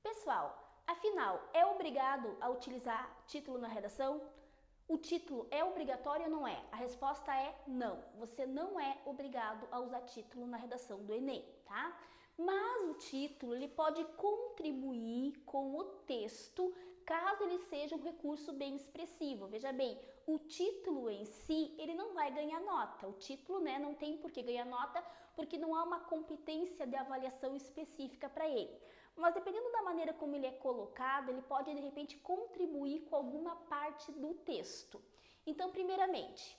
Pessoal, afinal, é obrigado a utilizar título na redação? O título é obrigatório ou não é? A resposta é não. Você não é obrigado a usar título na redação do Enem, tá? Mas o título ele pode contribuir com o texto caso ele seja um recurso bem expressivo. Veja bem, o título em si, ele não vai ganhar nota. O título, não tem por que ganhar nota, porque não há uma competência de avaliação específica para ele. Mas dependendo da maneira como ele é colocado, ele pode de repente contribuir com alguma parte do texto. Então, primeiramente,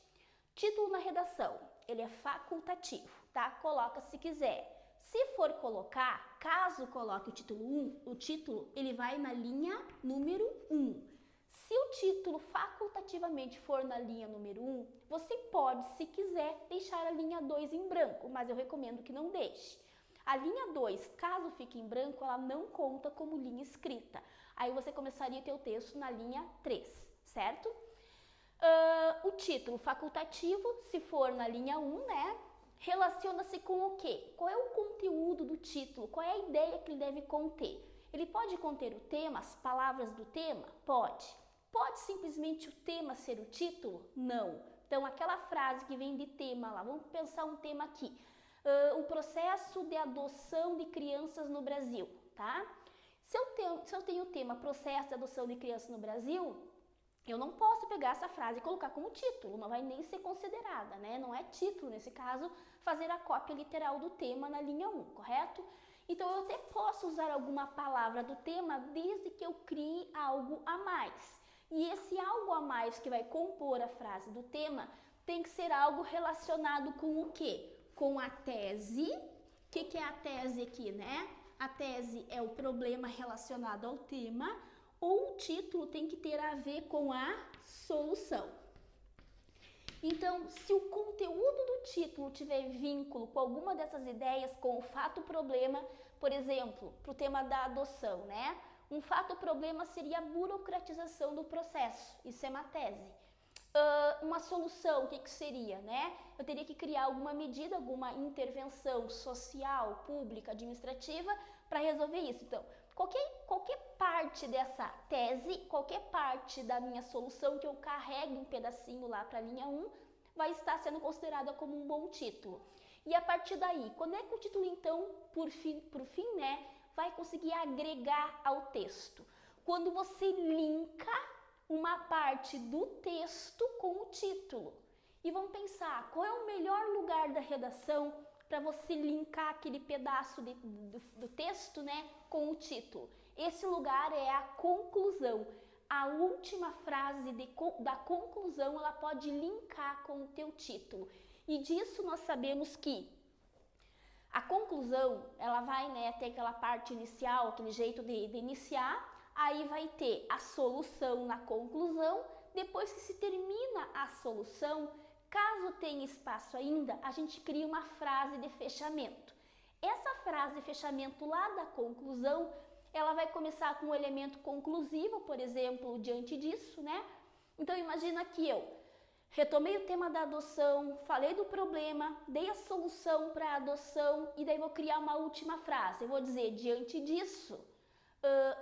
título na redação, ele é facultativo, tá? Coloca se quiser. Se for colocar, caso coloque o título 1, o título ele vai na linha número 1. Se o título facultativamente for na linha número 1, você pode, se quiser, deixar a linha 2 em branco, mas eu recomendo que não deixe. A linha 2, caso fique em branco, ela não conta como linha escrita. Aí você começaria a ter o texto na linha 3, certo? O título facultativo, se for na linha 1, relaciona-se com o quê? Qual é o conteúdo do título? Qual é a ideia que ele deve conter? Ele pode conter o tema, as palavras do tema? Pode. Pode simplesmente o tema ser o título? Não. Então, aquela frase que vem de tema lá, vamos pensar um tema aqui. O processo de adoção de crianças no Brasil, tá? Se eu tenho o tema processo de adoção de crianças no Brasil, eu não posso pegar essa frase e colocar como título, não vai nem ser considerada, Não é título, nesse caso, fazer a cópia literal do tema na linha 1, correto? Então, eu até posso usar alguma palavra do tema desde que eu crie algo a mais. E esse algo a mais que vai compor a frase do tema tem que ser algo relacionado com o quê? Com a tese. O que é a tese aqui, A tese é o problema relacionado ao tema, ou o título tem que ter a ver com a solução. Então, se o conteúdo do título tiver vínculo com alguma dessas ideias, com o fato-problema, por exemplo, para o tema da adoção, Um fato-problema seria a burocratização do processo, isso é uma tese. Uma solução, o que seria, Eu teria que criar alguma medida, alguma intervenção social, pública, administrativa para resolver isso. Então, qualquer parte dessa tese, qualquer parte da minha solução que eu carregue um pedacinho lá para a linha 1, vai estar sendo considerada como um bom título. E a partir daí, quando é que o título, então, por fim, vai conseguir agregar ao texto? Quando você linka uma parte do texto com o título. E vamos pensar, qual é o melhor lugar da redação para você linkar aquele pedaço do texto, com o título? Esse lugar é a conclusão. A última frase da conclusão, ela pode linkar com o teu título. E disso nós sabemos que a conclusão, ela vai ter aquela parte inicial, aquele jeito de iniciar, aí vai ter a solução na conclusão. Depois que se termina a solução, caso tenha espaço ainda, a gente cria uma frase de fechamento. Essa frase de fechamento lá da conclusão, ela vai começar com um elemento conclusivo, por exemplo, diante disso, Então imagina que eu retomei o tema da adoção, falei do problema, dei a solução para a adoção e daí vou criar uma última frase. Eu vou dizer, diante disso,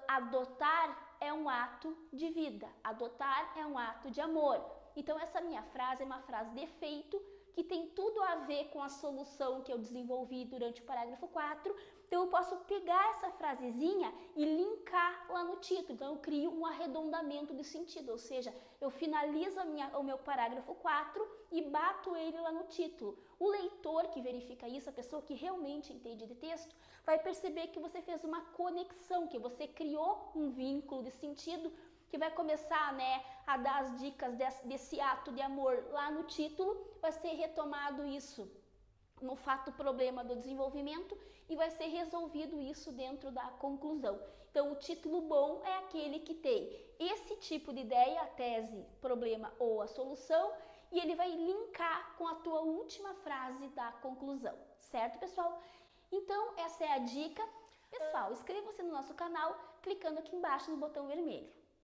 adotar é um ato de vida, adotar é um ato de amor. Então essa minha frase é uma frase de efeito que tem tudo a ver com a solução que eu desenvolvi durante o parágrafo 4. Então eu posso pegar essa frasezinha e linkar lá no título. Então eu crio um arredondamento de sentido, ou seja, eu finalizo o meu parágrafo 4 e bato ele lá no título. O leitor que verifica isso, a pessoa que realmente entende de texto, vai perceber que você fez uma conexão, que você criou um vínculo de sentido que vai começar a dar as dicas desse ato de amor lá no título, vai ser retomado isso no fato-problema do desenvolvimento e vai ser resolvido isso dentro da conclusão. Então, o título bom é aquele que tem esse tipo de ideia, a tese, problema ou a solução, e ele vai linkar com a tua última frase da conclusão, certo, pessoal? Então, essa é a dica. Pessoal, inscreva-se no nosso canal clicando aqui embaixo no botão vermelho.